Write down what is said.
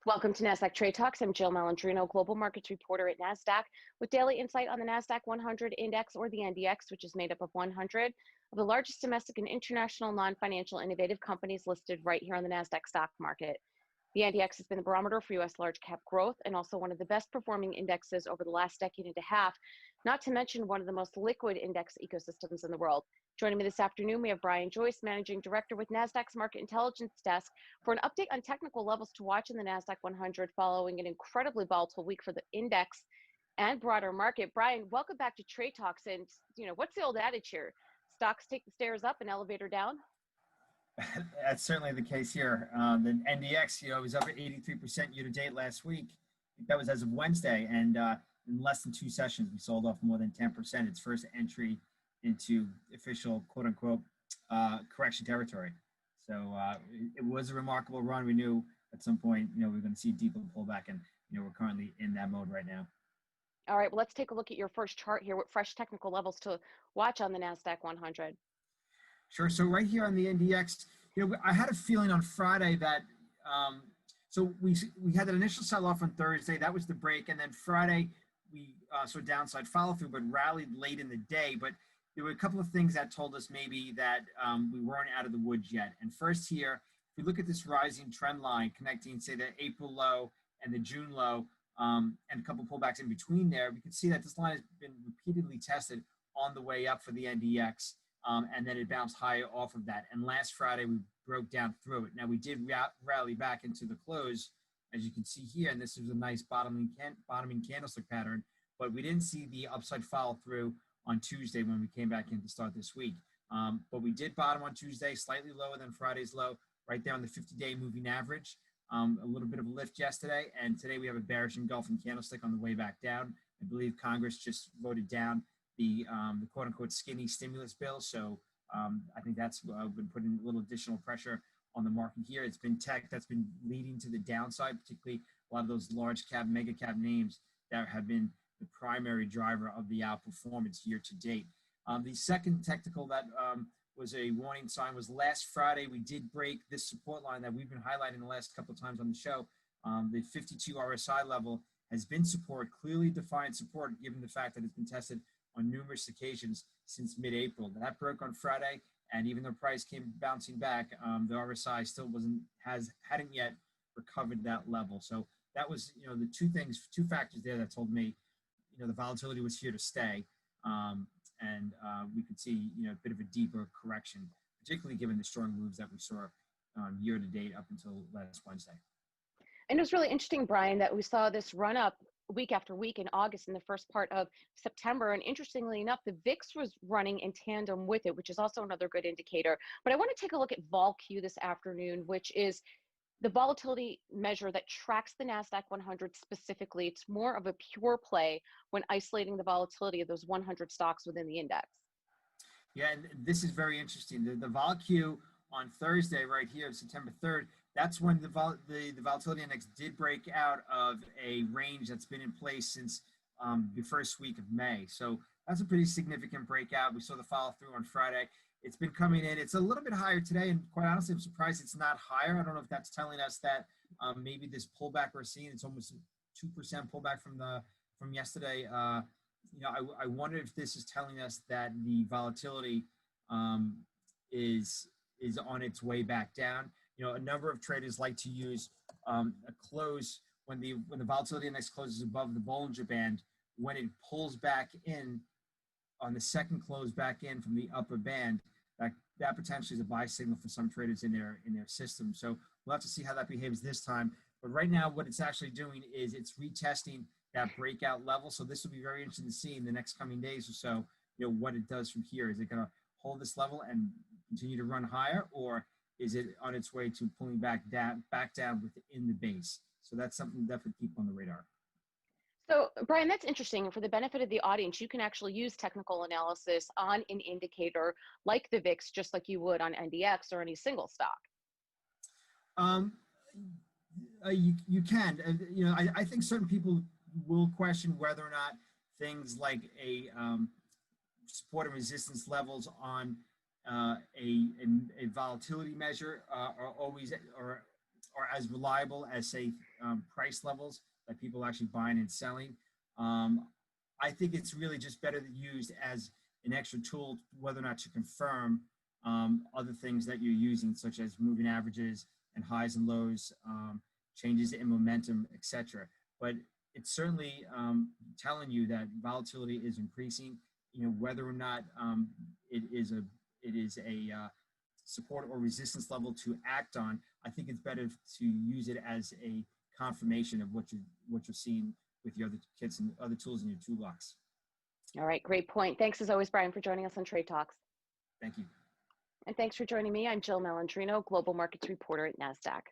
Welcome to Nasdaq Trade Talks. I'm Jill Malandrino, global markets reporter at Nasdaq, with daily insight on the Nasdaq-100 index, or the NDX, which is made up of 100 of the largest domestic and international non-financial innovative companies listed right here on the Nasdaq stock market. The NDX has been the barometer for U.S. large cap growth and also one of the best performing indexes over the last decade and a half, not to mention one of the most liquid index ecosystems in the world. Joining me this afternoon, we have Joyce, Managing Director with Nasdaq's Market Intelligence Desk, for an update on technical levels to watch in the Nasdaq-100 following an incredibly volatile week for the index and broader market. Brian, welcome back to Trade Talks. And, what's the old adage here? Stocks take the stairs up and elevator down? That's certainly the case here. The NDX, was up at 83% year to date last week. I think that was as of Wednesday, and in less than 2 sessions, we sold off more than 10%. Its first entry into official quote unquote correction territory. So it was a remarkable run. We knew at some point, we were going to see a deeper pullback, and we're currently in that mode right now. All right, well, let's take a look at your first chart here with fresh technical levels to watch on the Nasdaq-100. Sure. So right here on the NDX, I had a feeling on Friday that so we had that initial sell-off on Thursday. That was the break, and then Friday we saw downside follow-through, but rallied late in the day. But there were a couple of things that told us maybe that we weren't out of the woods yet. And first here, if we look at this rising trend line connecting, say, the April low and the June low, and a couple pullbacks in between there, we can see that this line has been repeatedly tested on the way up for the NDX. And then it bounced higher off of that. And last Friday, we broke down through it. Now, we did rally back into the close, as you can see here, and this was a nice bottoming candlestick pattern, but we didn't see the upside follow through on Tuesday when we came back in to start this week. But we did bottom on Tuesday, slightly lower than Friday's low, right there on the 50-day moving average. A little bit of a lift yesterday, and today we have a bearish engulfing candlestick on the way back down. I believe Congress just voted down the quote-unquote skinny stimulus bill. So I think that's been putting a little additional pressure on the market here. It's been tech that's been leading to the downside, particularly a lot of those large cap, mega cap names that have been the primary driver of the outperformance year to date. The second technical that was a warning sign was last Friday. We did break this support line that we've been highlighting the last couple of times on the show. The 52 RSI level has been support, clearly defined support, given the fact that it's been tested on numerous occasions since mid-April. That broke on Friday, and even though price came bouncing back, the RSI still hadn't yet recovered that level. So that was, the two factors there that told me, the volatility was here to stay, and we could see, a bit of a deeper correction, particularly given the strong moves that we saw year to date up until last Wednesday. And it was really interesting, Brian, that we saw this run up week after week in August and the first part of September. And interestingly enough, the VIX was running in tandem with it, which is also another good indicator. But I want to take a look at VOLQ this afternoon, which is the volatility measure that tracks the Nasdaq-100 specifically. It's more of a pure play when isolating the volatility of those 100 stocks within the index. Yeah, and this is very interesting. The VOLQ on Thursday right here, September 3rd, that's when the volatility index did break out of a range that's been in place since the first week of May. So that's a pretty significant breakout. We saw the follow through on Friday. It's been coming in. It's a little bit higher today, and quite honestly, I'm surprised it's not higher. I don't know if that's telling us that maybe this pullback we're seeing, it's almost 2% pullback from yesterday. I wonder if this is telling us that the volatility is on its way back down. A number of traders like to use a close when the volatility index closes above the Bollinger Band. When it pulls back in on the second close back in from the upper band, that potentially is a buy signal for some traders in their system. So we'll have to see how that behaves this time. But right now, what it's actually doing is it's retesting that breakout level. So this will be very interesting to see in the next coming days or so, what it does from here. Is it going to hold this level and continue to run higher, or is it on its way to pulling back down within the base? So that's something to definitely keep on the radar. So, Brian, that's interesting. For the benefit of the audience, you can actually use technical analysis on an indicator like the VIX, just like you would on NDX or any single stock. You can. I think certain people will question whether or not things like a support and resistance levels on a volatility measure are are as reliable as, say, price levels that people are actually buying and selling. I think it's really just better used as an extra tool, whether or not to confirm other things that you're using, such as moving averages and highs and lows, changes in momentum, etc. But it's certainly telling you that volatility is increasing. You know, whether or not it is a support or resistance level to act on, I think it's better to use it as a confirmation of what you're seeing with your other kits and other tools in your toolbox. All right, great point. Thanks as always, Brian, for joining us on Trade Talks. Thank you. And thanks for joining me. I'm Jill Malandrino, Global Markets Reporter at Nasdaq.